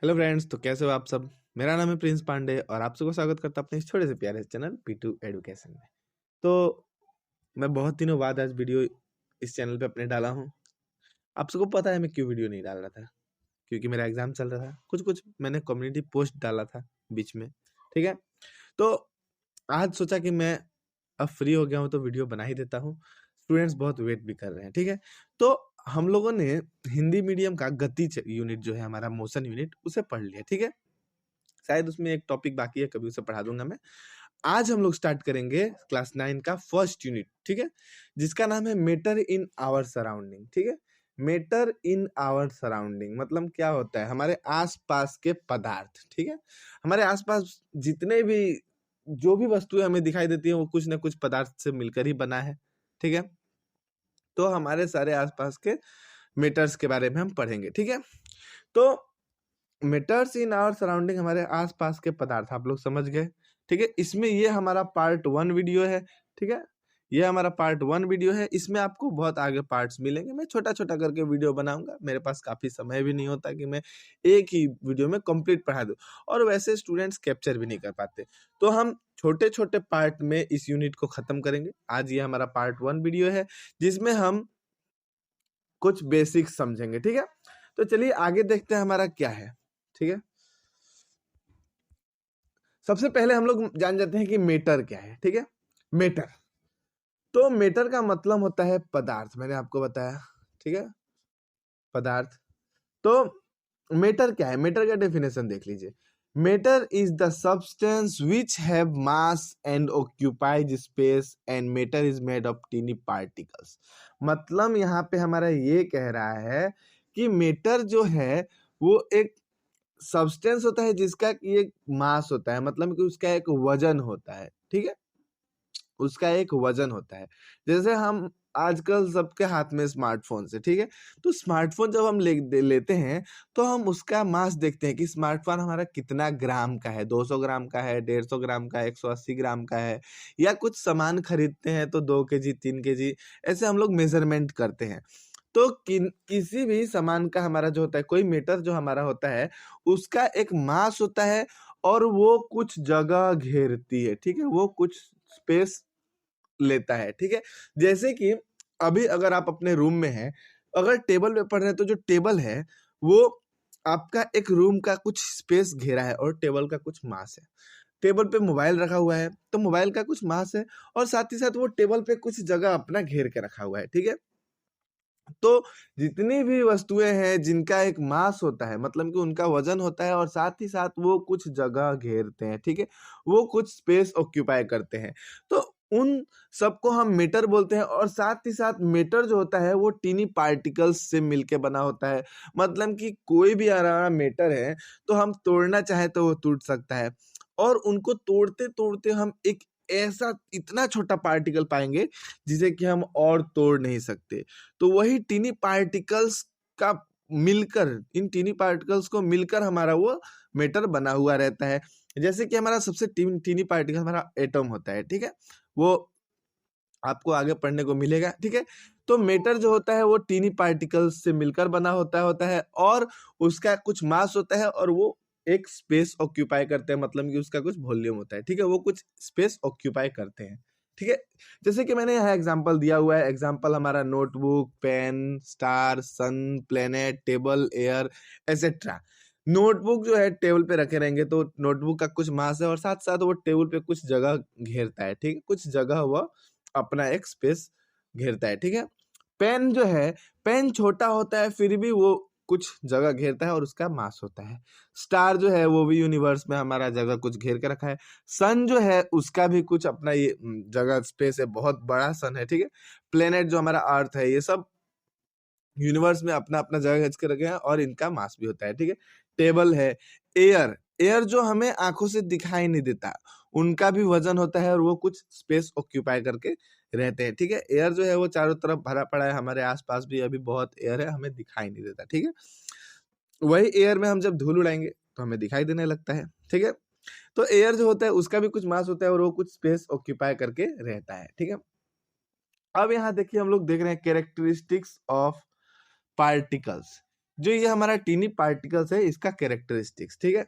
Hello friends, तो कैसे हो आप सब। मेरा नाम है प्रिंस पांडे और आप सबको स्वागत करता हूं अपने इस छोटे से प्यारे चैनल P2 एडुकेशन में। तो मैं बहुत दिनों बाद आज वीडियो इस चैनल पे अपने डाला हूं। आप सबको पता है मैं क्यों वीडियो नहीं डाल रहा था, क्योंकि मेरा एग्जाम चल रहा था। कुछ कुछ मैंने कम्युनिटी पोस्ट डाला था बीच में, ठीक है। तो आज सोचा कि मैं अब फ्री हो गया हूँ तो वीडियो बना ही देता हूँ। स्टूडेंट्स बहुत वेट भी कर रहे हैं, ठीक है। तो हम लोगों ने हिंदी मीडियम का गति यूनिट जो है हमारा मोशन यूनिट उसे पढ़ लिया, ठीक है। शायद उसमें एक टॉपिक बाकी है, कभी उसे पढ़ा दूंगा मैं। आज हम लोग स्टार्ट करेंगे क्लास 9 का फर्स्ट यूनिट, ठीक है, जिसका नाम है मेटर इन आवर सराउंडिंग, ठीक है। मेटर इन आवर सराउंडिंग मतलब क्या होता है, हमारे आसपास के पदार्थ, ठीक है। हमारे आसपास जितने भी जो भी वस्तुएं हमें दिखाई देती है वो कुछ ना कुछ पदार्थ से मिलकर ही बना है, ठीक है। तो हमारे सारे आसपास के मेटर्स के बारे में हम पढ़ेंगे, ठीक है। तो मेटर्स इन आवर सराउंडिंग हमारे आसपास के पदार्थ आप लोग समझ गए, ठीक है। इसमें ये हमारा पार्ट 1 वीडियो है, ठीक है। ये हमारा पार्ट 1 वीडियो है। इसमें आपको बहुत आगे पार्ट्स मिलेंगे। मैं छोटा छोटा करके वीडियो बनाऊंगा, मेरे पास काफी समय भी नहीं होता कि मैं एक ही वीडियो में कंप्लीट पढ़ा दूं, और वैसे स्टूडेंट्स कैप्चर भी नहीं कर पाते। तो हम छोटे छोटे पार्ट में इस यूनिट को खत्म करेंगे। आज ये हमारा पार्ट 1 वीडियो है जिसमें हम कुछ बेसिक्स समझेंगे, ठीक है। तो चलिए आगे देखते हैं हमारा क्या है, ठीक है। सबसे पहले हम लोग जान जाते हैं कि मेटर क्या है, ठीक है। मेटर, तो मेटर का मतलब होता है पदार्थ, मैंने आपको बताया, ठीक है, पदार्थ। तो मेटर क्या है, मेटर का डेफिनेशन देख लीजिए। Matter is the substance which have mass and occupies space and matter is made of tiny particles. मतलब यहाँ पे हमारा ये कह रहा है कि मेटर जो है वो एक सब्सटेंस होता है जिसका कि एक मास होता है, मतलब कि उसका एक वजन होता है, ठीक है। उसका एक वजन होता है। जैसे हम आजकल सबके हाथ में स्मार्टफोन से, ठीक है। तो स्मार्टफोन जब हम लेते हैं तो हम उसका मास देखते हैं कि स्मार्टफोन हमारा कितना ग्राम का है, 200 ग्राम का है, 150 ग्राम का है, 180 ग्राम का है। या कुछ सामान खरीदते हैं तो 2 kg 3 kg ऐसे हम लोग मेजरमेंट करते हैं। तो किसी भी सामान का हमारा जो होता है, कोई मीटर जो हमारा होता है उसका एक मास होता है और वो कुछ जगह घेरती है, ठीक है, वो कुछ स्पेस लेता है, ठीक है। जैसे कि अभी अगर आप अपने रूम में हैं, अगर टेबल पे पढ़ रहे हैं तो जो टेबल है वो आपका एक रूम का कुछ स्पेस घेरा है और टेबल का कुछ मास है। टेबल पे मोबाइल रखा हुआ है तो मोबाइल का कुछ मास है और साथ ही साथ वो टेबल पे कुछ जगह अपना घेर के रखा हुआ है, ठीक है। तो जितनी भी वस्तुएं हैं जिनका एक मास होता है, मतलब कि उनका वजन होता है और साथ ही साथ वो कुछ जगह घेरते हैं, ठीक है, वो कुछ स्पेस ऑक्यूपाई करते हैं, तो उन सबको हम मेटर बोलते हैं। और साथ ही साथ मेटर जो होता है वो टीनी पार्टिकल्स से मिलके बना होता है। मतलब कि कोई भी हमारा मेटर है तो हम तोड़ना चाहे तो वो टूट सकता है, और उनको तोड़ते तोड़ते हम एक ऐसा इतना छोटा पार्टिकल पाएंगे जिसे कि हम और तोड़ नहीं सकते। तो वही टीनी पार्टिकल्स का मिलकर, इन टीनी पार्टिकल्स को मिलकर हमारा वो मेटर बना हुआ रहता है। जैसे कि हमारा सबसे टीनी पार्टिकल हमारा एटम होता है, ठीक है, वो आपको आगे पढ़ने को मिलेगा, ठीक है। तो मेटर जो होता है वो टीनी पार्टिकल्स से मिलकर बना होता है और उसका कुछ मास होता है और वो एक स्पेस ऑक्यूपाई करते हैं, मतलब कि उसका कुछ वॉल्यूम होता है, ठीक है, वो कुछ स्पेस ऑक्यूपाई करते हैं, ठीक है। जैसे कि मैंने यहाँ एग्जांपल दिया हुआ है, एग्जांपल हमारा notebook, pen, star, sun, planet, table, air, etcetera. Notebook जो है टेबल पे रखे रहेंगे तो नोटबुक का कुछ मास है और साथ साथ वो टेबल पे कुछ जगह घेरता है, ठीक है, कुछ जगह वो अपना एक स्पेस घेरता है, ठीक है। पेन जो है, पेन छोटा होता है फिर भी वो कुछ जगह घेरता है और उसका मास होता है। स्टार जो है वो भी यूनिवर्स में हमारा जगह कुछ घेर के रखा है। सन जो है उसका भी कुछ अपना ये जगह स्पेस है, बहुत बड़ा सन है, ठीक है। प्लेनेट जो हमारा अर्थ है, ये सब यूनिवर्स में अपना अपना जगह खींच के रखे हैं और इनका मास भी होता है, ठीक है। टेबल है। एयर, एयर जो हमें आंखों से दिखाई नहीं देता, उनका भी वजन होता है और वो कुछ स्पेस ऑक्यूपाई करके रहते हैं, ठीक है। एयर जो है वो चारों तरफ भरा पड़ा है, हमारे आसपास भी अभी बहुत एयर है, हमें दिखाई नहीं देता, ठीक है। वही एयर में हम जब धूल उड़ाएंगे तो हमें दिखाई देने लगता है, ठीक है। तो एयर जो होता है उसका भी कुछ मास होता है और वो कुछ स्पेस ऑक्यूपाई करके रहता है, ठीक है। अब यहाँ देखिए हम लोग देख रहे हैं कैरेक्टरिस्टिक्स ऑफ पार्टिकल्स। जो ये हमारा टीनी पार्टिकल्स है इसका कैरेक्टरिस्टिक्स, ठीक है।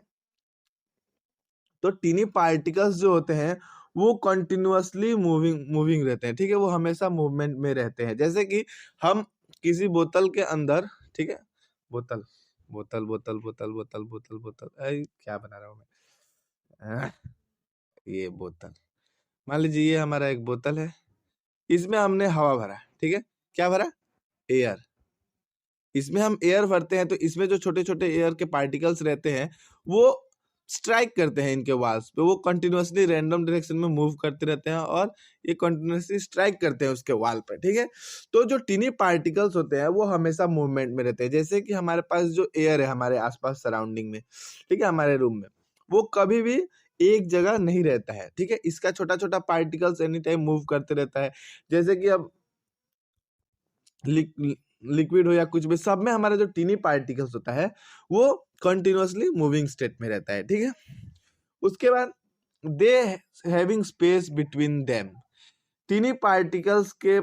तो टीनी पार्टिकल्स जो होते हैं वो कंटिन्यूअसली मूविंग रहते हैं, ठीक है, वो हमेशा मूवमेंट में रहते हैं। जैसे कि हम किसी बोतल के अंदर, ठीक है, बोतल बोतल बोतल बोतल बोतल बोतल बोतल क्या बना रहा हूँ मैं, ये बोतल, मान लीजिए ये हमारा एक बोतल है, इसमें हमने हवा भरा, ठीक है, क्या भरा, एयर। इसमें हम एयर भरते हैं तो इसमें जो छोटे छोटे एयर के पार्टिकल्स रहते हैं वो स्ट्राइक करते हैं इनके वॉल्स पे, वो कंटिन्यूअसली रैंडम डायरेक्शन में मूव करते रहते हैं और ये कंटिन्यूअसली स्ट्राइक करते हैं उसके वॉल पे, ठीक है। तो जो टीनी पार्टिकल्स होते हैं वो हमेशा मूवमेंट में रहते हैं। जैसे कि हमारे पास जो एयर है हमारे आसपास सराउंडिंग में, ठीक है, हमारे रूम में, वो कभी भी एक जगह नहीं रहता है, ठीक है, इसका छोटा छोटा पार्टिकल्स एनी टाइम मूव करते रहता है। जैसे कि अब लिक्विड हो या कुछ भी, सब में हमारा जो टीनी पार्टिकल्स होता है वो कंटिन्यूअसली मूविंग स्टेट में रहता है, ठीक है। उसके बाद they having space between them, tiny particles के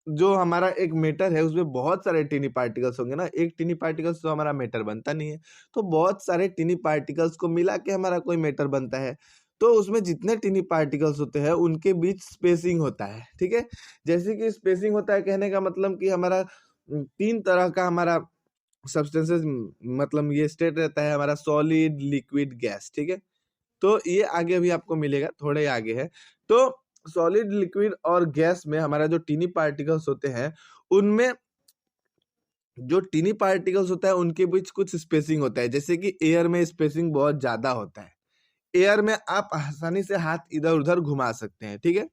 जो हमारा एक मैटर है उसमें बहुत सारे टीनी पार्टिकल्स होंगे ना, एक टीनी पार्टिकल्स तो हमारा मैटर बनता नहीं है, तो बहुत सारे टीनी पार्टिकल्स को मिला के हमारा कोई मैटर बनता है। तो उसमें जितने टीनी पार्टिकल्स होते हैं उनके बीच स्पेसिंग होता है, ठीक है। जैसे कि स्पेसिंग होता है, कहने का मतलब कि हमारा तीन तरह का हमारा सब्सटेंसेस, मतलब ये स्टेट रहता है हमारा, सॉलिड, लिक्विड, गैस, ठीक है। तो ये आगे भी आपको मिलेगा, थोड़े आगे है। तो सॉलिड, लिक्विड और गैस में हमारा जो टीनी पार्टिकल्स होते हैं उनमें जो टीनी पार्टिकल्स होता है उनके बीच कुछ स्पेसिंग होता है। जैसे कि एयर में स्पेसिंग बहुत ज्यादा होता है, एयर में आप आसानी से हाथ इधर उधर घुमा सकते हैं, ठीक है,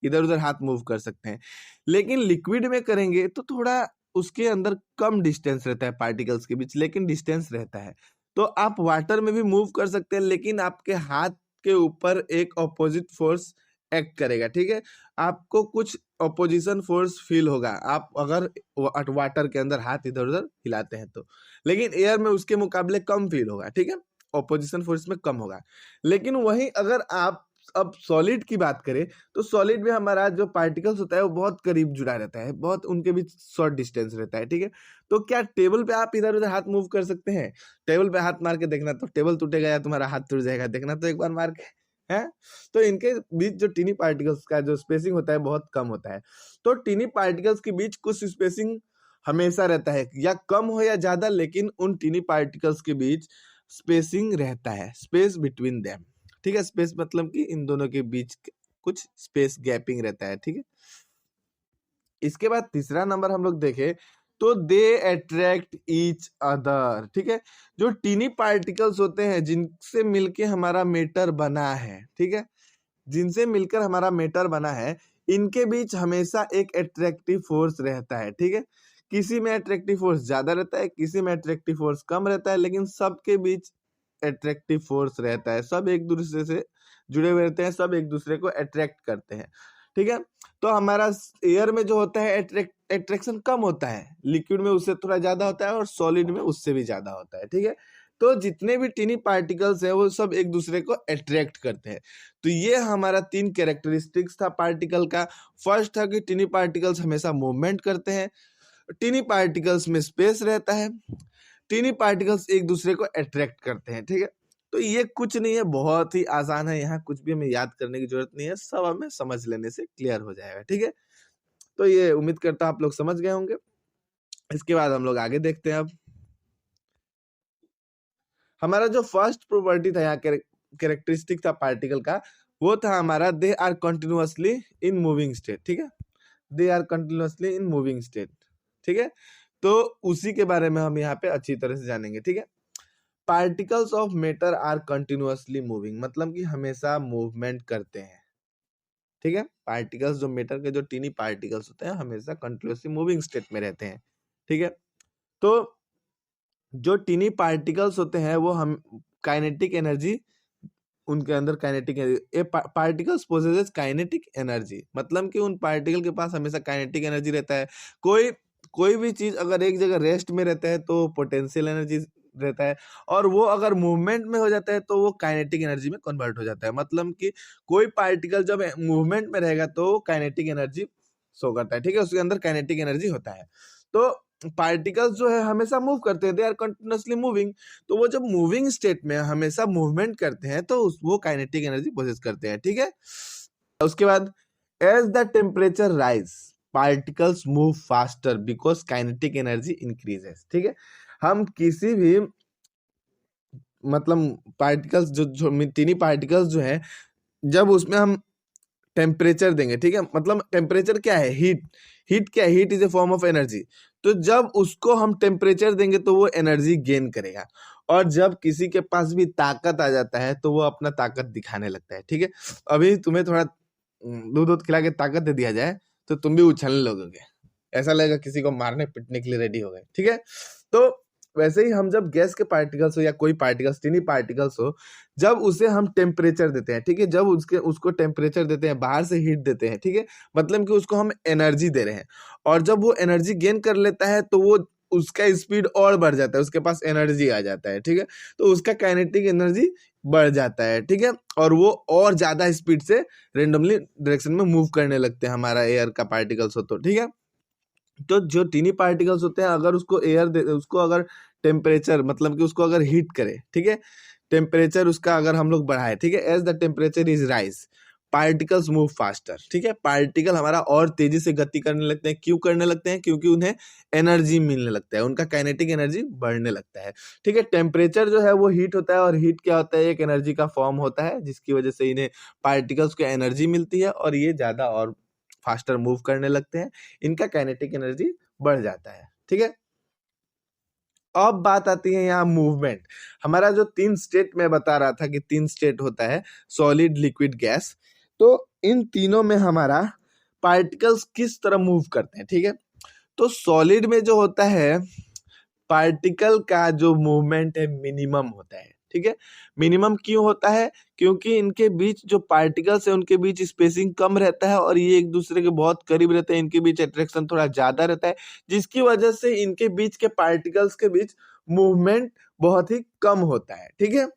इधर उधर हाथ मूव कर सकते हैं। लेकिन लिक्विड में करेंगे तो थोड़ा उसके अंदर कम डिस्टेंस रहता है पार्टिकल्स के बीच, लेकिन डिस्टेंस रहता है। तो आप वाटर में भी मूव कर सकते हैं लेकिन आपके हाथ के ऊपर एक ऑपोजिट फोर्स एक्ट करेगा, ठीक है, आपको कुछ ऑपोजिशन फोर्स फील होगा आप अगर वाटर के अंदर हाथ इधर उधर हिलाते हैं तो। लेकिन एयर में उसके मुकाबले कम फील होगा, ठीक है, ऑपोजिशन फोर्स में कम होगा। लेकिन वहीं अगर आप अब सॉलिड की बात करें तो सॉलिड में हमारा जो पार्टिकल्स होता है वो बहुत करीब जुड़ा रहता है, बहुत उनके बीच शॉर्ट डिस्टेंस रहता है, ठीक है। तो क्या टेबल पे आप इधर उधर हाथ मूव कर सकते हैं? टेबल पे हाथ मार के देखना तो टेबल टूटेगा या तुम्हारा हाथ टूट जाएगा, देखना तो एक बार मार के है। तो इनके बीच जो टीनी पार्टिकल्स का जो स्पेसिंग होता है बहुत कम होता है। तो टीनी पार्टिकल्स के बीच कुछ स्पेसिंग हमेशा रहता है, या कम हो या ज्यादा, लेकिन उन टीनी पार्टिकल्स के बीच स्पेसिंग रहता है, स्पेस बिटवीन देम, ठीक है। स्पेस मतलब कि इन दोनों के बीच कुछ स्पेस गैपिंग रहता है, ठीक है। इसके बाद तीसरा नंबर हम लोग देखें तो दे अट्रैक्ट ईच अदर, ठीक है। जो टीनी पार्टिकल्स होते हैं जिनसे मिलके हमारा मैटर बना है, ठीक है, जिनसे मिलकर हमारा मैटर बना है, इनके बीच हमेशा एक अट्रैक्टिव फोर्स रहता है, ठीक है। किसी में अट्रैक्टिव फोर्स ज्यादा रहता है, किसी में अट्रैक्टिव फोर्स कम रहता है, लेकिन सबके बीच अट्रैक्टिव फोर्स रहता है। सब एक दूसरे से जुड़े हुए रहते हैं, सब एक दूसरे को अट्रैक्ट करते हैं, ठीक है। तो हमारा एयर में जो होता है अट्रैक्शन कम होता है, लिक्विड में उससे थोड़ा ज्यादा होता है और सॉलिड में उससे भी ज्यादा होता है, ठीक है। तो जितने भी टीनी पार्टिकल्स हैं वो सब एक दूसरे को अट्रैक्ट करते हैं। तो ये हमारा तीन कैरेक्टरिस्टिक्स था पार्टिकल का। फर्स्ट था कि टीनी पार्टिकल्स हमेशा मूवमेंट करते हैं, टीनी पार्टिकल्स में स्पेस रहता है, टीनी पार्टिकल्स एक दूसरे को अट्रैक्ट करते हैं, ठीक है। तो ये कुछ नहीं है, बहुत ही आसान है, यहाँ कुछ भी हमें याद करने की जरूरत नहीं है, सब हमें समझ लेने से क्लियर हो जाएगा, ठीक है। तो ये उम्मीद करता हूँ आप लोग समझ गए होंगे। इसके बाद हम लोग आगे देखते हैं। अब हमारा जो फर्स्ट प्रॉपर्टी था यहाँ कैरेक्टरिस्टिक था पार्टिकल का, वो था हमारा they are continuously in moving state, ठीक है, they are continuously in moving state, ठीक है। तो उसी के बारे में हम यहाँ पे अच्छी तरह से जानेंगे, ठीक है। Particles of matter are continuously moving, मतलब कि हमेशा मूवमेंट करते हैं, ठीक है। पार्टिकल्स जो मैटर के जो टीनी पार्टिकल्स होते हैं हमेशा कंटिन्यूअसली मूविंग स्टेट में रहते हैं, ठीक है। तो जो टीनी पार्टिकल्स होते हैं वो हम काइनेटिक एनर्जी, उनके अंदर kinetic energy, particles possesses kinetic energy, मतलब कि उन पार्टिकल के पास हमेशा काइनेटिक एनर्जी रहता है। कोई भी चीज अगर एक जगह रेस्ट में रहता है तो पोटेंशियल एनर्जी रहता है, और वो अगर मूवमेंट में हो जाता है तो वो काइनेटिक एनर्जी में कन्वर्ट हो जाता है। मतलब कि कोई पार्टिकल जब मूवमेंट में रहेगा तो काइनेटिक एनर्जी शो करता है, ठीक है, उसके अंदर काइनेटिक एनर्जी होता है। तो पार्टिकल्स जो है हमेशा मूव करते हैं, दे आर कंटिन्यूअसली मूविंग। तो वो जब मूविंग स्टेट में हमेशा मूवमेंट करते हैं तो वो काइनेटिक एनर्जी पोजेस करते हैं, ठीक है। उसके बाद as the temperature rise particles move faster because kinetic energy increases, ठीक है। हम किसी भी मतलब पार्टिकल्स जो तीनी पार्टिकल्स जो है, जब उसमें हम टेम्परेचर देंगे, ठीक है, मतलब टेम्परेचर क्या है, हीट क्या है, heat is a form of energy. तो जब उसको हम टेम्परेचर देंगे तो वो एनर्जी गेन करेगा, और जब किसी के पास भी ताकत आ जाता है तो वो अपना ताकत दिखाने लगता है, ठीक है। अभी तुम्हें थोड़ा दूध दूध खिला के ताकत दे दिया जाए तो तुम भी उछलने लगोगे, ऐसा लगेगा किसी को मारने पीटने के लिए रेडी हो गए, ठीक है। तो वैसे ही हम जब गैस के पार्टिकल्स हो या कोई पार्टिकल्स, टीनी पार्टिकल्स हो, जब उसे हम टेम्परेचर देते हैं, ठीक है, जब उसको टेम्परेचर देते हैं, बाहर से हीट देते हैं, ठीक है, मतलब कि उसको हम एनर्जी दे रहे हैं, और जब वो एनर्जी गेन कर लेता है तो वो उसका स्पीड और बढ़ जाता है, उसके पास एनर्जी आ जाता है, ठीक है, तो उसका काइनेटिक एनर्जी बढ़ जाता है, ठीक है, और वो और ज्यादा स्पीड से रेंडमली डायरेक्शन में मूव करने लगते हैं, हमारा एयर का पार्टिकल्स हो तो, ठीक है। तो जो टीनी पार्टिकल्स होते हैं, अगर उसको उसको अगर टेम्परेचर मतलब कि उसको अगर हीट करे, ठीक है, टेम्परेचर उसका अगर हम लोग बढ़ाए, ठीक है, as the temperature is rise particles move faster, ठीक है, पार्टिकल हमारा और तेजी से गति करने लगते हैं। क्यों करने लगते हैं? क्योंकि उन्हें एनर्जी मिलने लगता है, उनका काइनेटिक एनर्जी बढ़ने लगता है, ठीक है। टेम्परेचर जो है वो हीट होता है, और हीट क्या होता है, एक एनर्जी का फॉर्म होता है, जिसकी वजह से इन्हें पार्टिकल्स को एनर्जी मिलती है और ये ज्यादा और फास्टर मूव करने लगते हैं, इनका काइनेटिक एनर्जी बढ़ जाता है, ठीक है। अब बात आती है यहाँ मूवमेंट। हमारा जो 3 स्टेट में बता रहा था कि 3 स्टेट होता है, सॉलिड, लिक्विड, गैस। तो इन तीनों में हमारा पार्टिकल्स किस तरह मूव करते हैं, ठीक है। तो सॉलिड में जो होता है, पार्टिकल का जो मूवमेंट है मिनिमम होता है, ठीक है। मिनिमम क्यों होता है? क्योंकि इनके बीच जो पार्टिकल्स है उनके बीच स्पेसिंग कम रहता है, और ये एक दूसरे के बहुत करीब रहते हैं, इनके बीच अट्रैक्शन थोड़ा ज्यादा रहता है, जिसकी वजह से इनके बीच के पार्टिकल्स के बीच मूवमेंट बहुत ही कम होता है, ठीक है।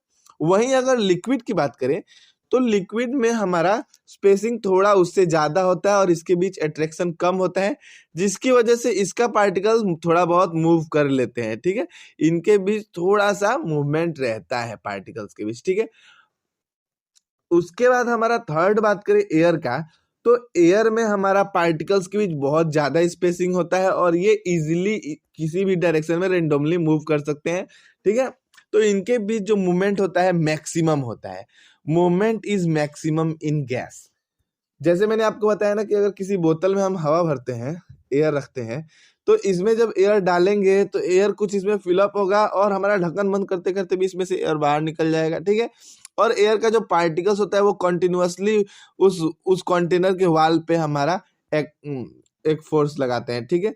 वहीं अगर लिक्विड की बात करें तो लिक्विड में हमारा स्पेसिंग थोड़ा उससे ज्यादा होता है और इसके बीच अट्रैक्शन कम होता है, जिसकी वजह से इसका पार्टिकल थोड़ा बहुत मूव कर लेते हैं, ठीक है। इनके बीच थोड़ा सा मूवमेंट रहता है पार्टिकल्स के बीच, ठीक है। उसके बाद हमारा थर्ड बात करें एयर का, तो एयर में हमारा पार्टिकल्स के बीच बहुत ज्यादा स्पेसिंग होता है और ये इजीली किसी भी डायरेक्शन में रेंडमली मूव कर सकते हैं, ठीक है। तो इनके बीच जो मूवमेंट होता है मैक्सिमम होता है। Movement is maximum in gas. जैसे मैंने आपको बताया ना कि अगर किसी बोतल में हम हवा भरते हैं, एयर रखते हैं, तो इसमें जब एयर डालेंगे तो एयर कुछ इसमें फिलअप होगा और हमारा ढक्कन बंद करते करते भी इसमें से एयर बाहर निकल जाएगा, ठीक है। और एयर का जो पार्टिकल्स होता है वो कंटिन्यूअसली उस कंटेनर के वाल पे हमारा एक फोर्स लगाते हैं, ठीक है,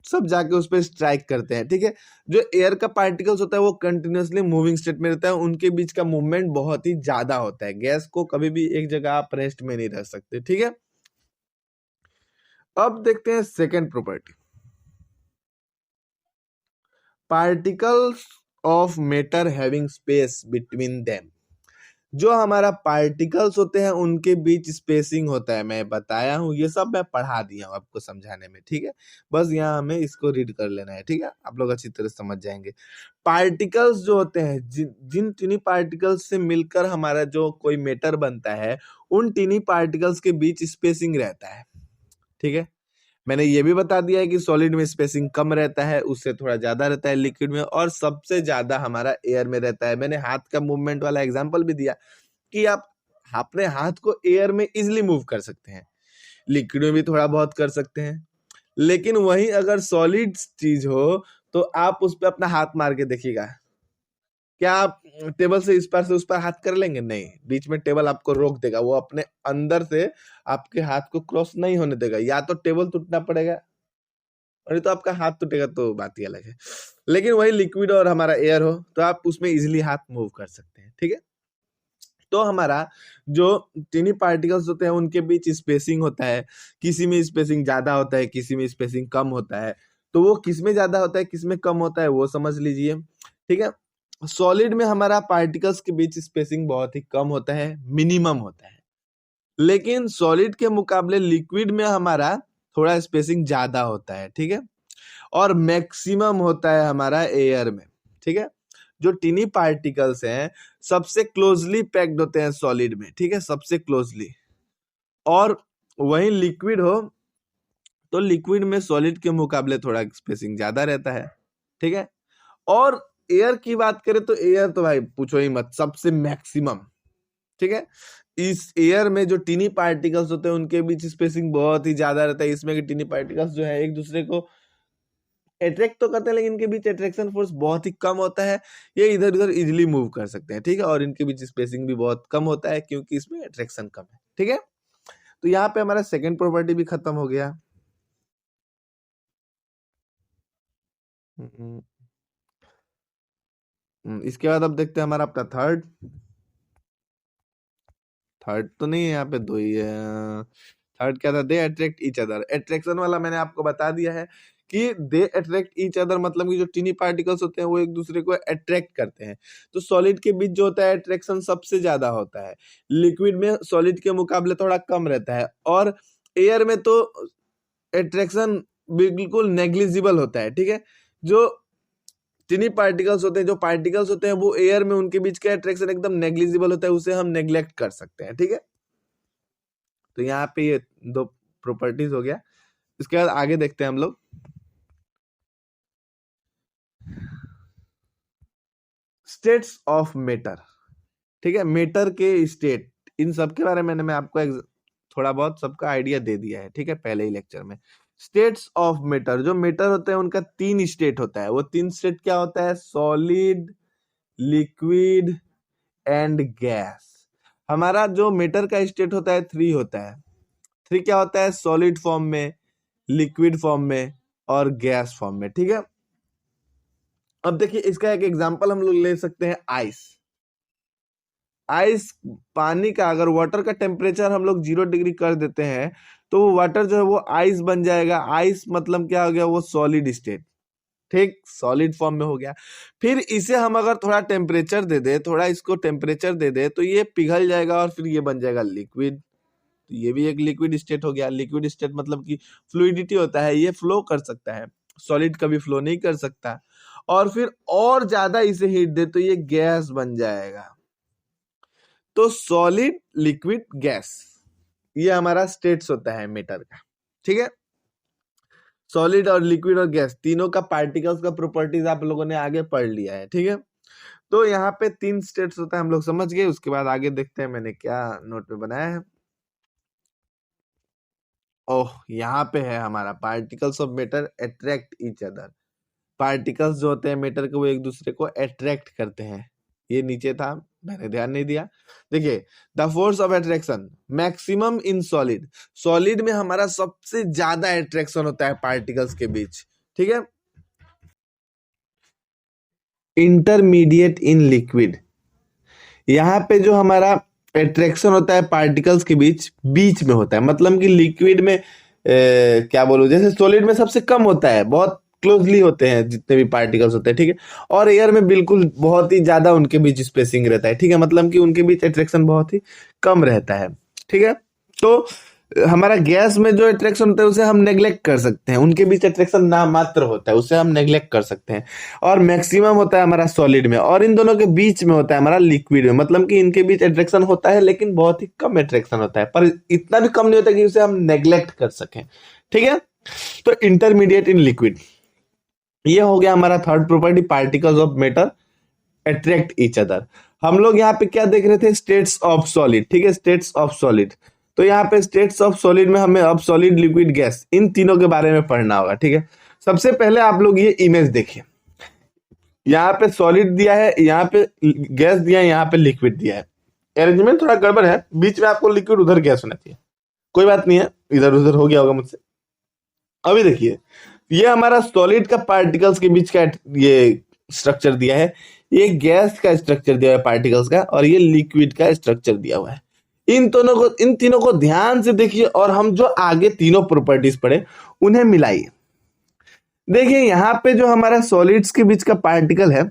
सब जाके उस पर स्ट्राइक करते हैं, ठीक है। जो एयर का पार्टिकल्स होता है वो कंटिन्यूअसली मूविंग स्टेट में रहता है, उनके बीच का मूवमेंट बहुत ही ज्यादा होता है। गैस को कभी भी एक जगह आप रेस्ट में नहीं रह सकते, ठीक है। अब देखते हैं second property, particles of matter having space between them. जो हमारा पार्टिकल्स होते हैं उनके बीच स्पेसिंग होता है, मैं बताया हूँ, ये सब मैं पढ़ा दिया हूँ आपको समझाने में, ठीक है। बस यहाँ हमें इसको रीड कर लेना है, ठीक है, आप लोग अच्छी तरह समझ जाएंगे। पार्टिकल्स जो होते हैं, जिन टीनी पार्टिकल्स से मिलकर हमारा जो कोई मैटर बनता है, उन टीनी पार्टिकल्स के बीच स्पेसिंग रहता है, ठीक है। मैंने ये भी बता दिया है कि सॉलिड में स्पेसिंग कम रहता है, उससे थोड़ा ज्यादा रहता है लिक्विड में, और सबसे ज्यादा हमारा एयर में रहता है। मैंने हाथ का मूवमेंट वाला एग्जांपल भी दिया कि आप अपने हाथ को एयर में इजिली मूव कर सकते हैं, लिक्विड में भी थोड़ा बहुत कर सकते हैं, लेकिन वहीं अगर सॉलिड चीज हो तो आप उस पर अपना हाथ मार के देखिएगा, क्या आप टेबल से इस पार से उस पार हाथ कर लेंगे? नहीं, बीच में टेबल आपको रोक देगा, वो अपने अंदर से आपके हाथ को क्रॉस नहीं होने देगा, या तो टेबल टूटना पड़ेगा और नहीं तो आपका हाथ टूटेगा, तो बात ही अलग है। लेकिन वही लिक्विड और हमारा एयर हो तो आप उसमें इजिली हाथ मूव कर सकते हैं, ठीक है। तो हमारा जो टीनी पार्टिकल्स होते हैं उनके बीच स्पेसिंग होता है, किसी में स्पेसिंग ज्यादा होता है, किसी में स्पेसिंग कम होता है। तो वो किस में ज्यादा होता है, किस में कम होता है, वो समझ लीजिए, ठीक है। सॉलिड में हमारा पार्टिकल्स के बीच स्पेसिंग बहुत ही कम होता है, मिनिमम होता है, लेकिन सॉलिड के मुकाबले लिक्विड में हमारा थोड़ा स्पेसिंग ज्यादा होता है, ठीक है। और मैक्सिमम होता है हमारा एयर में, ठीक है। जो टिनी पार्टिकल्स हैं सबसे क्लोजली पैक्ड होते हैं सॉलिड में, ठीक है, सबसे क्लोजली। और वहीं लिक्विड हो तो लिक्विड में सॉलिड के मुकाबले थोड़ा स्पेसिंग ज्यादा रहता है, ठीक है। और एयर की बात करें तो एयर तो भाई पूछो ही मत, सबसे मैक्सिमम, ठीक है। इस एयर में जो टिनी पार्टिकल्स होते हैं उनके बीच स्पेसिंग बहुत ही ज्यादा रहता है। इसमें कि टिनी पार्टिकल्स जो है एक दूसरे को अट्रैक्ट तो करते हैं लेकिन इनके बीच अट्रैक्शन फोर्स बहुत ही कम होता है, ये इधर उधर इजिली मूव कर सकते हैं, ठीक है। और इनके बीच स्पेसिंग भी बहुत कम होता है क्योंकि इसमें अट्रैक्शन कम है, ठीक है। तो यहाँ पे हमारा सेकंड प्रॉपर्टी भी खत्म हो गया। इसके बाद अब देखते हैं हमारा अपना थर्ड तो नहीं है, यहाँ पे दो ही है। थर्ड क्या था? They attract each other. Attraction वाला मैंने आपको बता दिया है कि दे अट्रैक्ट ईच अदर मतलब कि जो टीनी पार्टिकल्स होते हैं वो एक दूसरे को अट्रैक्ट करते हैं। तो सॉलिड के बीच जो होता है अट्रैक्शन सबसे ज्यादा होता है, लिक्विड में सॉलिड के मुकाबले थोड़ा कम रहता है, और एयर में तो अट्रैक्शन बिल्कुल नेग्लिजिबल होता है, ठीक है। जो टिनी पार्टिकल्स होते हैं, जो पार्टिकल्स होते हैं वो एयर में उनके बीच का अट्रैक्शन एकदम नेग्लिजिबल होता है, उसे हम नेग्लेक्ट कर सकते हैं, ठीक है। तो यहाँ पे ये दो प्रॉपर्टीज हो गया। इसके बाद आगे देखते हैं हम लोग स्टेट्स ऑफ मैटर, ठीक है। मैटर के स्टेट, इन सब के बारे में मैं आपको थोड़ा बहुत सबका आइडिया दे दिया है, ठीक है, पहले ही लेक्चर में। स्टेट्स ऑफ मैटर, जो मैटर होते हैं उनका 3 स्टेट होता है। वो 3 स्टेट क्या होता है? Solid, liquid and gas. हमारा जो मैटर का स्टेट होता है 3 होता है। 3 क्या होता है? सॉलिड फॉर्म में, लिक्विड फॉर्म में और गैस फॉर्म में, ठीक है। अब देखिए इसका एक एग्जांपल हम लोग ले सकते हैं, आइस। आइस पानी का अगर वाटर का टेम्परेचर हम लोग 0 डिग्री कर देते हैं तो वो वाटर जो है वो आइस बन जाएगा। आइस मतलब क्या हो गया? वो सॉलिड स्टेट, ठीक, सॉलिड फॉर्म में हो गया। फिर इसे हम अगर थोड़ा टेम्परेचर दे दे, थोड़ा इसको टेम्परेचर दे दे तो ये पिघल जाएगा और फिर ये बन जाएगा लिक्विड। तो ये भी एक लिक्विड स्टेट हो गया। लिक्विड स्टेट मतलब कि फ्लूइडिटी होता है, ये फ्लो कर सकता है, सॉलिड कभी फ्लो नहीं कर सकता। और फिर और ज्यादा इसे हीट दे तो ये गैस बन जाएगा। तो सॉलिड, लिक्विड, गैस, ये हमारा स्टेट्स होता है मैटर का, ठीक है। सॉलिड और लिक्विड और गैस तीनों का पार्टिकल्स का प्रॉपर्टीज आप लोगों ने आगे पढ़ लिया है, ठीक है। तो यहाँ पे 3 स्टेट्स होता है, हम लोग समझ गए। उसके बाद आगे देखते हैं मैंने क्या नोट में बनाया है। ओह, यहाँ पे है हमारा particles of matter attract each other. Particles जो होते हैं मैटर के वो एक दूसरे को अट्रैक्ट करते हैं। ये नीचे था, मैंने ध्यान नहीं दिया। देखिए, the force of attraction maximum in solid. Solid में हमारा सबसे ज्यादा अट्रैक्शन होता है पार्टिकल्स के बीच, ठीक है। इंटरमीडिएट इन लिक्विड, यहाँ पे जो हमारा अट्रैक्शन होता है पार्टिकल्स के बीच बीच में होता है। मतलब कि लिक्विड में क्या बोलूं, जैसे सॉलिड में सबसे कम होता है, बहुत क्लोजली होते हैं जितने भी पार्टिकल्स होते हैं, ठीक है। और एयर में बिल्कुल बहुत ही ज्यादा उनके बीच स्पेसिंग रहता है, ठीक है। मतलब कि उनके बीच अट्रैक्शन बहुत ही कम रहता है, ठीक है। तो हमारा गैस में जो अट्रैक्शन होता है उसे हम नेग्लेक्ट कर सकते हैं, उनके बीच अट्रैक्शन नामात्र होता है, उसे हम नेग्लेक्ट कर सकते हैं। और मैक्सिमम होता है हमारा सॉलिड में, और इन दोनों के बीच में होता है हमारा लिक्विड में। मतलब कि इनके बीच अट्रैक्शन होता है लेकिन बहुत ही कम अट्रैक्शन होता है, पर इतना भी कम नहीं होता कि उसे हम नेग्लेक्ट कर सकें, ठीक है। तो इंटरमीडिएट इन लिक्विड, ये हो गया हमारा third property, particles of matter attract each other. हम लोग यहाँ पे क्या देख रहे थे? स्टेट्स ऑफ सॉलिड, ठीक है, स्टेट्स ऑफ सॉलिड। तो यहाँ पे स्टेट्स ऑफ सॉलिड में हमें अब सॉलिड, लिक्विड, गैस, इन तीनों के बारे में पढ़ना होगा, ठीक है। सबसे पहले आप लोग ये इमेज देखिए, यहाँ पे सॉलिड दिया है, यहाँ पे गैस दिया है, यहाँ पे लिक्विड दिया है। अरेंजमेंट थोड़ा गड़बड़ है, बीच में आपको लिक्विड उधर गैस होना चाहिए, कोई बात नहीं है, इधर उधर हो गया होगा मुझसे। अभी देखिए, ये हमारा सॉलिड का पार्टिकल्स के बीच का ये स्ट्रक्चर दिया है, ये गैस का स्ट्रक्चर दिया है पार्टिकल्स का, और ये लिक्विड का स्ट्रक्चर दिया हुआ है। इन तीनों को ध्यान से देखिए और हम जो आगे तीनों प्रॉपर्टीज पढ़े उन्हें मिलाइए। देखिए यहाँ पे जो हमारा सॉलिड्स के बीच का पार्टिकल है,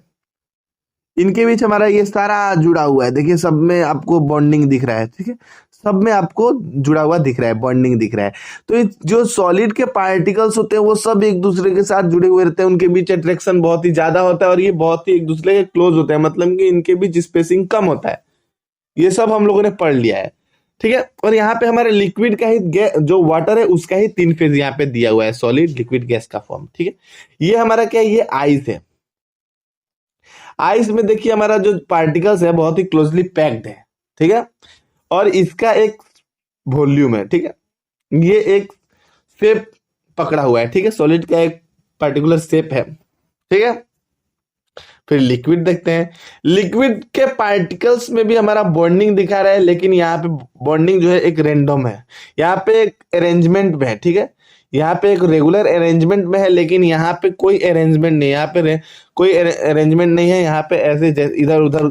इनके बीच हमारा ये सारा जुड़ा हुआ है। देखिए सब में आपको बॉन्डिंग दिख रहा है, ठीक है, सब में आपको जुड़ा हुआ दिख रहा है, बॉन्डिंग दिख रहा है। तो ये जो सॉलिड के पार्टिकल्स होते हैं वो सब एक दूसरे के साथ जुड़े हुए रहते हैं, उनके बीच अट्रैक्शन बहुत ही ज्यादा होता है और ये बहुत ही एक दूसरे के क्लोज होते हैं, मतलब कि इनके बीच स्पेसिंग कम होता है। ये सब हम लोगों ने पढ़ लिया है, ठीक है। और यहाँ पे हमारे लिक्विड का ही जो वाटर है उसका ही 3 फेज यहाँ पे दिया हुआ है, सॉलिड लिक्विड गैस का फॉर्म, ठीक है। ये हमारा क्या है, ये आइस है। आइस में देखिए हमारा जो पार्टिकल्स है बहुत ही क्लोजली पैक्ड है, ठीक है। और इसका एक वॉल्यूम है, ठीक है। ये एक शेप पकड़ा हुआ है, ठीक है। सॉलिड का एक पर्टिकुलर शेप है, ठीक है। फिर लिक्विड देखते हैं। लिक्विड के पार्टिकल्स में भी हमारा बॉन्डिंग दिखा रहा है, लेकिन यहाँ पे बॉन्डिंग जो है एक रैंडम है, यहाँ पे एक अरेंजमेंट में है, ठीक है। यहाँ पे एक रेगुलर अरेंजमेंट में है, लेकिन यहाँ पे कोई अरेंजमेंट नहीं, यहाँ पे कोई अरेंजमेंट नहीं है। यहाँ पे ऐसे इधर उधर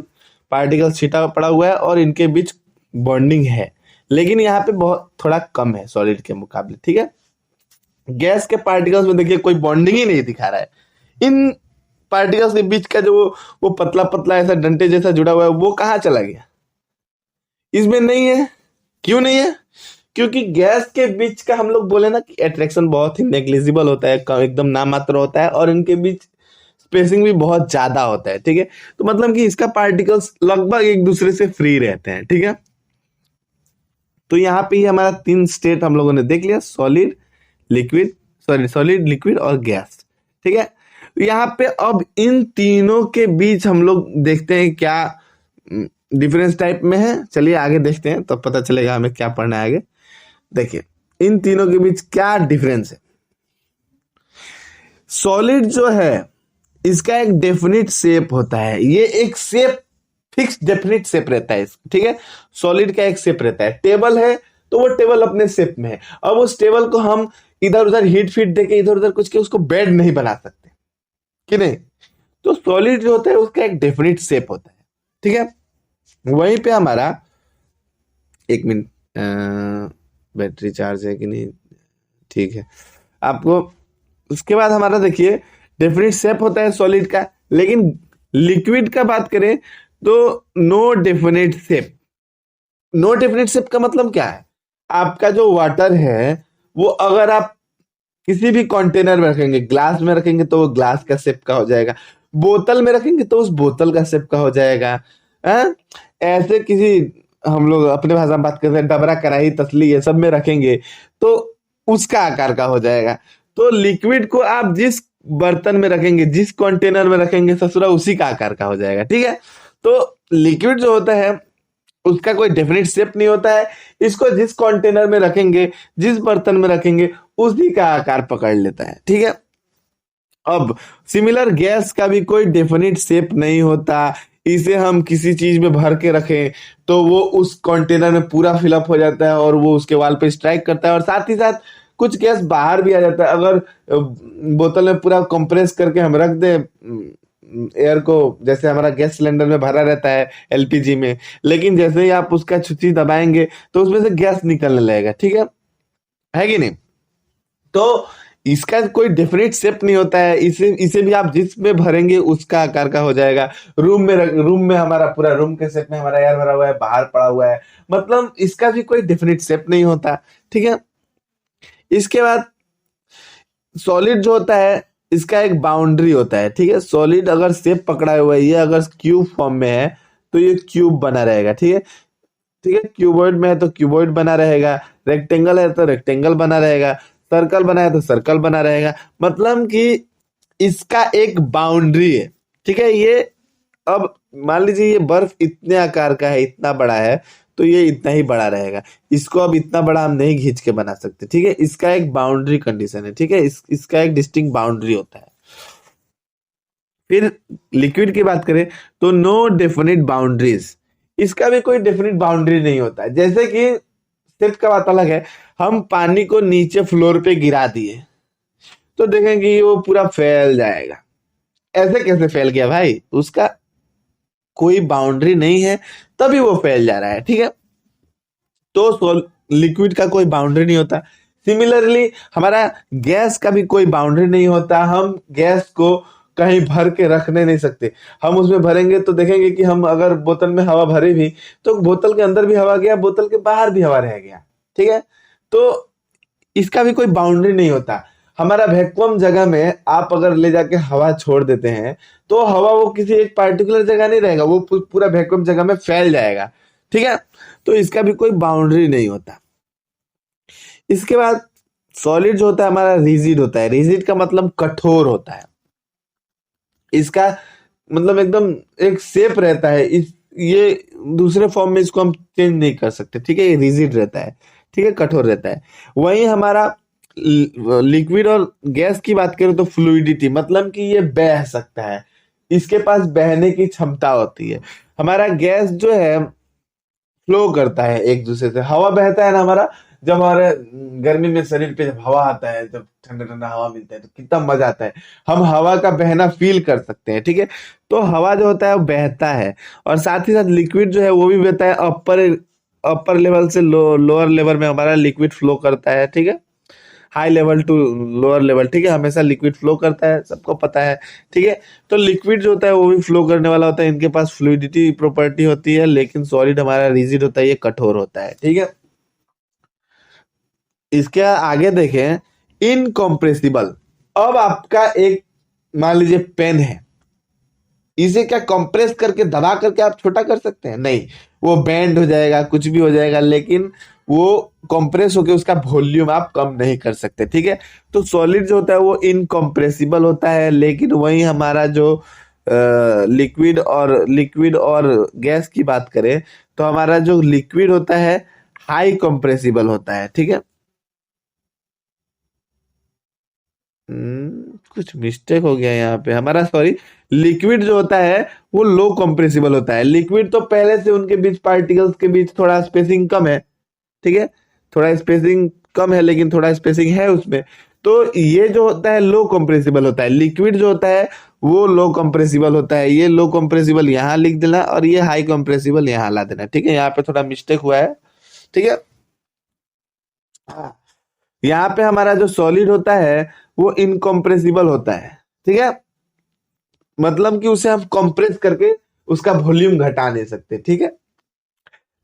पार्टिकल छिटा पड़ा हुआ है और इनके बीच बॉन्डिंग है, लेकिन यहाँ पे बहुत थोड़ा कम है सॉलिड के मुकाबले, ठीक है। गैस के पार्टिकल्स में देखिए कोई बॉन्डिंग ही नहीं दिखा रहा है। इन पार्टिकल्स के बीच का जो वो पतला पतला ऐसा डंटे जैसा जुड़ा हुआ है वो कहाँ चला गया, इसमें नहीं है। क्यों नहीं है? क्योंकि गैस के बीच का हम लोग बोले ना कि अट्रैक्शन बहुत ही नेग्लिजिबल होता है, एकदम नामात्र होता है, और इनके बीच स्पेसिंग भी बहुत ज्यादा होता है, ठीक है। तो मतलब कि इसका पार्टिकल्स लगभग एक दूसरे से फ्री रहते हैं, ठीक है। तो यहाँ पे ही हमारा 3 स्टेट हम लोगों ने देख लिया, सॉलिड लिक्विड, सॉलिड लिक्विड और गैस, ठीक है। यहाँ पे अब इन तीनों के बीच हम लोग देखते हैं क्या डिफरेंस टाइप में है। चलिए आगे देखते हैं, तब पता चलेगा हमें क्या पढ़ना है आगे। देखिए इन तीनों के बीच क्या डिफरेंस है। सॉलिड जो है इसका एक डेफिनिट शेप होता है, ये एक शेप फिक्स डेफिनिट शेप रहता है, ठीक है। सॉलिड का एक शेप रहता है, टेबल है तो वो टेबल अपने शेप में है। अब उस टेबल को हम इधर उधर हीट फीट देके इधर उधर कुछ के उसको बेड नहीं बना सकते कि नहीं। तो सॉलिड जो होता है उसका एक डेफिनिट शेप होता है, ठीक है। वहीं पे हमारा एक मिनट, बैटरी चार्ज है कि नहीं, ठीक है। आपको उसके बाद हमारा देखिए डेफिनिट शेप होता है सॉलिड का, लेकिन लिक्विड का बात करें तो no definite shape. No definite shape का मतलब क्या है, आपका जो वाटर है वो अगर आप किसी भी कंटेनर में रखेंगे, ग्लास में रखेंगे तो वो ग्लास का शेप का हो जाएगा, बोतल में रखेंगे तो उस बोतल का शेप का हो जाएगा, ऐसे किसी हम लोग अपने भाषा में बात करते हैं डबरा कढ़ाई तसली ये सब में रखेंगे तो उसका आकार का हो जाएगा। तो लिक्विड को आप जिस बर्तन में रखेंगे, जिस कंटेनर में रखेंगे ससुरा उसी का आकार का हो जाएगा, ठीक है। तो लिक्विड जो होता है उसका कोई डेफिनेट शेप नहीं होता है, इसको जिस कंटेनर में रखेंगे, जिस बर्तन में रखेंगे उसी का आकार पकड़ लेता है, ठीक है। अब सिमिलर गैस का भी कोई डेफिनेट शेप नहीं होता, इसे हम किसी चीज में भर के रखें तो वो उस कंटेनर में पूरा फिलअप हो जाता है और वो उसके वाल पे स्ट्राइक करता है, और साथ ही साथ कुछ गैस बाहर भी आ जाता है। अगर बोतल में पूरा कंप्रेस करके हम रख दे एयर को, जैसे हमारा गैस सिलेंडर में भरा रहता है एलपीजी में, लेकिन जैसे ही आप उसका छुच्ची दबाएंगे तो उसमें से गैस निकलने लगेगा, ठीक है कि नहीं। तो इसका कोई डेफिनेट शेप नहीं होता है, इसे भी आप जिसमें भरेंगे उसका आकार का हो जाएगा। रूम में हमारा पूरा रूम के शेप में हमारा एयर भरा हुआ है, बाहर पड़ा हुआ है, मतलब इसका भी कोई डेफिनेट शेप नहीं होता, ठीक है। इसके बाद सॉलिड जो होता है इसका एक बाउंड्री होता है, ठीक है। सॉलिड अगर शेप पकड़ा हुआ है, ये अगर क्यूब फॉर्म में है तो ये क्यूब बना रहेगा, ठीक है, ठीक है। क्यूबॉइड में है तो क्यूबॉइड बना रहेगा, रेक्टेंगल है तो रेक्टेंगल बना रहेगा, सर्कल बना है तो सर्कल बना रहेगा, मतलब कि इसका एक बाउंड्री है, ठीक है। ये अब मान लीजिए ये बर्फ इतने आकार का है, इतना बड़ा है, तो ये इतना ही बड़ा रहेगा, इसको अब इतना बड़ा हम नहीं खींच के बना सकते, ठीक है। इसका एक बाउंड्री कंडीशन है, ठीक है। इसका एक डिस्टिंक्ट बाउंड्री होता है। फिर लिक्विड की बात करें तो नो डेफिनिट बाउंड्रीज, इसका भी कोई डेफिनिट बाउंड्री नहीं होता है। जैसे कि सिर्फ का बात अलग है, हम पानी को नीचे फ्लोर पे गिरा दिए तो देखेंगे कि वो पूरा फैल जाएगा। ऐसे कैसे फैल गया भाई, उसका कोई बाउंड्री नहीं है तभी वो फैल जा रहा है, ठीक है। तो लिक्विड का कोई बाउंड्री नहीं होता। सिमिलरली हमारा गैस का भी कोई बाउंड्री नहीं होता, हम गैस को कहीं भर के रखने नहीं सकते। हम उसमें भरेंगे तो देखेंगे कि हम अगर बोतल में हवा भरे भी तो बोतल के अंदर भी हवा गया, बोतल के बाहर भी हवा रह गया, ठीक है। तो इसका भी कोई बाउंड्री नहीं होता। हमारा वैक्यूम जगह में आप अगर ले जाके हवा छोड़ देते हैं तो हवा वो किसी एक पार्टिकुलर जगह नहीं रहेगा, वो पूरा वैक्यूम जगह में फैल जाएगा, ठीक है। तो इसका भी कोई बाउंड्री नहीं होता। इसके बाद सॉलिड जो होता है हमारा रिजिड होता है। रिजिड का मतलब कठोर होता है। इसका मतलब एकदम एक शेप रहता है, इस ये दूसरे फॉर्म में इसको हम चेंज नहीं कर सकते, ठीक है। ये रिजिड रहता है, ठीक है, कठोर रहता है। वही हमारा लिक्विड और गैस की बात करें तो फ्लूइडिटी, मतलब कि ये बह सकता है, इसके पास बहने की क्षमता होती है। हमारा गैस जो है फ्लो करता है एक दूसरे से। हवा बहता है ना हमारा, जब हमारे गर्मी में शरीर पे जब हवा आता है, जब ठंडा ठंडा हवा मिलता है तो कितना मजा आता है। हम हवा का बहना फील कर सकते हैं, ठीक है। तो हवा जो होता है वो बहता है, और साथ ही साथ लिक्विड जो है वो भी बहता है। अपर अपर लेवल से लोअर लेवल में हमारा लिक्विड फ्लो करता है, ठीक है। High level to lower level, ठीक है, हमेशा लिक्विड फ्लो करता है, सबको पता है, ठीक है। तो लिक्विड जो होता है वो भी फ्लो करने वाला होता है, इनके पास फ्लूइडिटी प्रॉपर्टी होती है। लेकिन सॉलिड हमारा रिजिड होता है, ये कठोर होता है, ठीक है। इसके आगे देखें, इनकम्प्रेसिबल। अब आपका एक मान लीजिए पेन है, इसे क्या कंप्रेस करके दबा करके आप छोटा कर सकते हैं? नहीं, वो बैंड हो जाएगा, कुछ भी हो जाएगा, लेकिन वो कंप्रेस होकर उसका वॉल्यूम आप कम नहीं कर सकते, ठीक है। तो सॉलिड जो होता है वो इनकम्प्रेसिबल होता है। लेकिन वही हमारा जो लिक्विड और गैस की बात करें तो हमारा जो लिक्विड होता है हाई कंप्रेसिबल होता है, ठीक है। कुछ मिस्टेक हो गया यहाँ पे हमारा, सॉरी। लिक्विड जो होता है वो लो कंप्रेसिबल होता है। लिक्विड तो पहले से उनके बीच पार्टिकल्स के बीच थोड़ा स्पेसिंग कम है, ठीक है, थोड़ा स्पेसिंग कम है, लेकिन थोड़ा स्पेसिंग है उसमें। तो ये जो होता है लो कंप्रेसिबल होता है। लिक्विड जो होता है वो लो कंप्रेसिबल होता है। ये लो कंप्रेसिबल यहाँ लिख देना और ये हाई कंप्रेसिबल यहाँ ला देना, ठीक है। यहाँ पे थोड़ा मिस्टेक हुआ है, ठीक है। यहाँ पे हमारा जो सॉलिड होता है वो इनकम्प्रेसिबल होता है, ठीक है। मतलब कि उसे हम कंप्रेस करके उसका वॉल्यूम घटा नहीं सकते, ठीक है।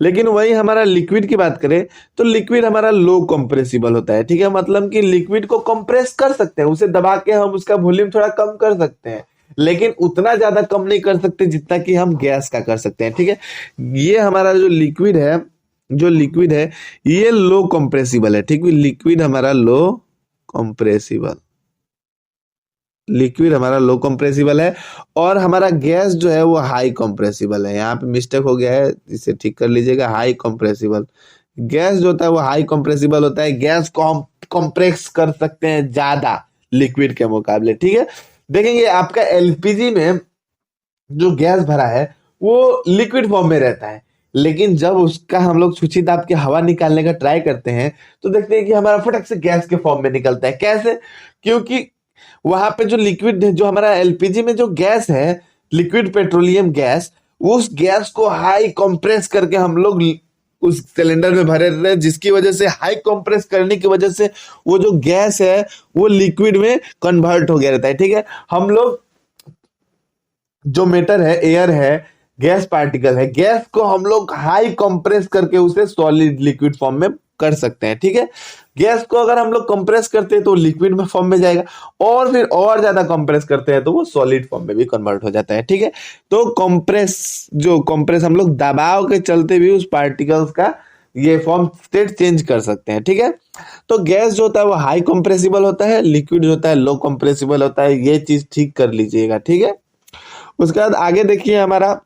लेकिन वही हमारा लिक्विड की बात करें तो लिक्विड हमारा लो कंप्रेसिबल होता है, ठीक है। मतलब कि लिक्विड को कंप्रेस कर सकते हैं, उसे दबा के हम उसका वॉल्यूम थोड़ा कम कर सकते हैं, लेकिन उतना ज्यादा कम नहीं कर सकते जितना कि हम गैस का कर सकते हैं, ठीक है। ये हमारा जो लिक्विड है ये लो कंप्रेसिबल है, ठीक है। लिक्विड हमारा लो कंप्रेसिबल है, और हमारा गैस जो है वो हाई कंप्रेसिबल है। यहाँ पे मिस्टेक हो गया है, इसे ठीक कर लीजिएगा। हाई कंप्रेसिबल गैस जो होता है वो हाई कंप्रेसिबल होता है। गैस को हम कंप्रेस कर सकते हैं ज्यादा लिक्विड के मुकाबले, ठीक है। देखेंगे आपका एलपीजी में जो गैस भरा है वो लिक्विड फॉर्म में रहता है, लेकिन जब उसका हम लोग छुच्छी दाब के हवा निकालने का ट्राई करते हैं तो देखते हैं कि हमारा फटक से गैस के फॉर्म में निकलता है। कैसे? क्योंकि वहां पे जो लिक्विड जो हमारा एलपीजी में जो गैस है, लिक्विड पेट्रोलियम गैस, उस गैस को हाई कंप्रेस करके हम लोग उस सिलेंडर में भरे रहते हैं, जिसकी वजह से हाई कंप्रेस करने की वजह से वो जो गैस है वो लिक्विड में कन्वर्ट हो गया रहता है, ठीक है। हम लोग जो मैटर है, एयर है, गैस पार्टिकल है, गैस को हम लोग हाई कंप्रेस करके उसे सॉलिड लिक्विड फॉर्म में कर सकते हैं, ठीक है। गैस को अगर हम लोग कंप्रेस करते हैं तो लिक्विड में फॉर्म में जाएगा, और फिर और ज्यादा कंप्रेस करते हैं तो वो सॉलिड फॉर्म में भी कन्वर्ट हो जाता है, ठीक है। तो कंप्रेस हम लोग दबाव के चलते भी उस पार्टिकल्स का ये फॉर्म स्टेट चेंज कर सकते हैं, ठीक है। तो गैस जो होता है वो हाई कंप्रेसिबल होता है, लिक्विड जो होता है लो कंप्रेसिबल होता है। ये चीज ठीक कर लीजिएगा, ठीक है। उसके बाद आगे देखिए, हमारा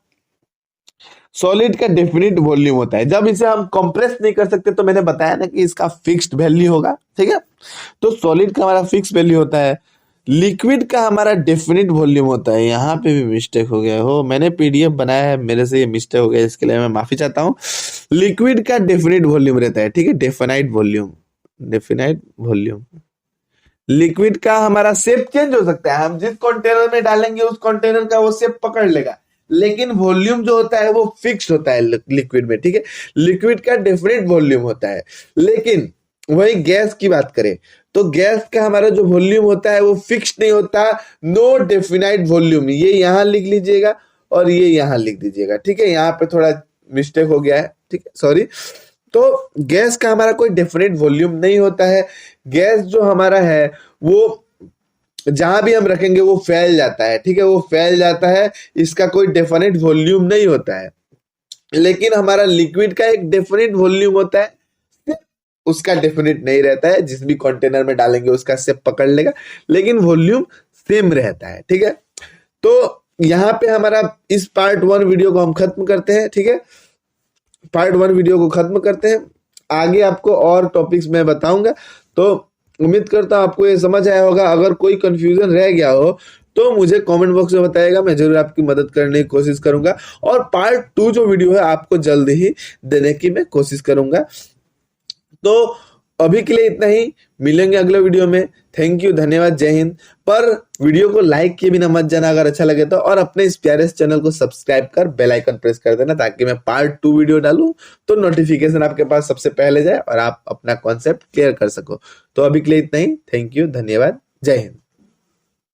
सॉलिड का डेफिनिट वॉल्यूम होता है। जब इसे हम कंप्रेस नहीं कर सकते तो मैंने बताया ना कि इसका फिक्स्ड वैल्यू होगा, ठीक है। तो सॉलिड का हमारा फिक्स वैल्यू होता है। लिक्विड का हमारा डेफिनिट वॉल्यूम होता है। यहाँ पे भी मिस्टेक हो गया हो, मैंने पीडीएफ बनाया है, मेरे से ये मिस्टेक हो गया, इसके लिए मैं माफी चाहता हूँ। लिक्विड का डेफिनिट वॉल्यूम रहता है, ठीक है, डेफिनाइट वॉल्यूम। लिक्विड का हमारा शेप चेंज हो सकता है, हम जिस कंटेनर में डालेंगे उस कंटेनर का वो शेप पकड़ लेगा, लेकिन वॉल्यूम जो होता है वो फिक्स होता है लिक्विड में, ठीक है। लिक्विड का डेफिनेट वॉल्यूम होता है। लेकिन वही गैस की बात करें तो गैस का हमारा जो वॉल्यूम होता है वो फिक्स नहीं होता, नो डेफिनाइट वॉल्यूम। ये यहाँ लिख लीजिएगा और ये यहाँ लिख दीजिएगा, ठीक है। यहाँ पे थोड़ा मिस्टेक हो गया है, ठीक है, सॉरी। तो गैस का हमारा कोई डेफिनेट वॉल्यूम नहीं होता है। गैस जो हमारा है वो जहां भी हम रखेंगे वो फैल जाता है, ठीक है, वो फैल जाता है। इसका कोई डेफिनेट वॉल्यूम नहीं होता है। लेकिन हमारा लिक्विड का एक डेफिनेट वॉल्यूम होता है, उसका डेफिनेट नहीं रहता है। जिस भी कंटेनर में डालेंगे उसका शेप पकड़ लेगा, लेकिन वॉल्यूम सेम रहता है, ठीक है। तो यहाँ पे हमारा इस पार्ट 1 वीडियो को हम खत्म करते हैं, ठीक है। पार्ट 1 वीडियो को खत्म करते हैं। आगे आपको और टॉपिक्स मैं बताऊंगा। तो उम्मीद करता हूं आपको ये समझ आया होगा। अगर कोई कंफ्यूजन रह गया हो तो मुझे कमेंट बॉक्स में बताइएगा, मैं जरूर आपकी मदद करने की कोशिश करूंगा। और पार्ट 2 जो वीडियो है आपको जल्द ही देने की मैं कोशिश करूंगा। तो अभी के लिए इतना ही, मिलेंगे अगले वीडियो में। थैंक यू, धन्यवाद, जय हिंद। पर वीडियो को लाइक किए बिना मत जाना अगर अच्छा लगे तो, और अपने इस प्यारे चैनल को सब्सक्राइब कर बेल आइकन प्रेस कर देना, ताकि मैं पार्ट 2 वीडियो डालूं तो नोटिफिकेशन आपके पास सबसे पहले जाए और आप अपना कॉन्सेप्ट क्लियर कर सको। तो अभी के लिए इतना ही, थैंक यू, धन्यवाद, जय हिंद।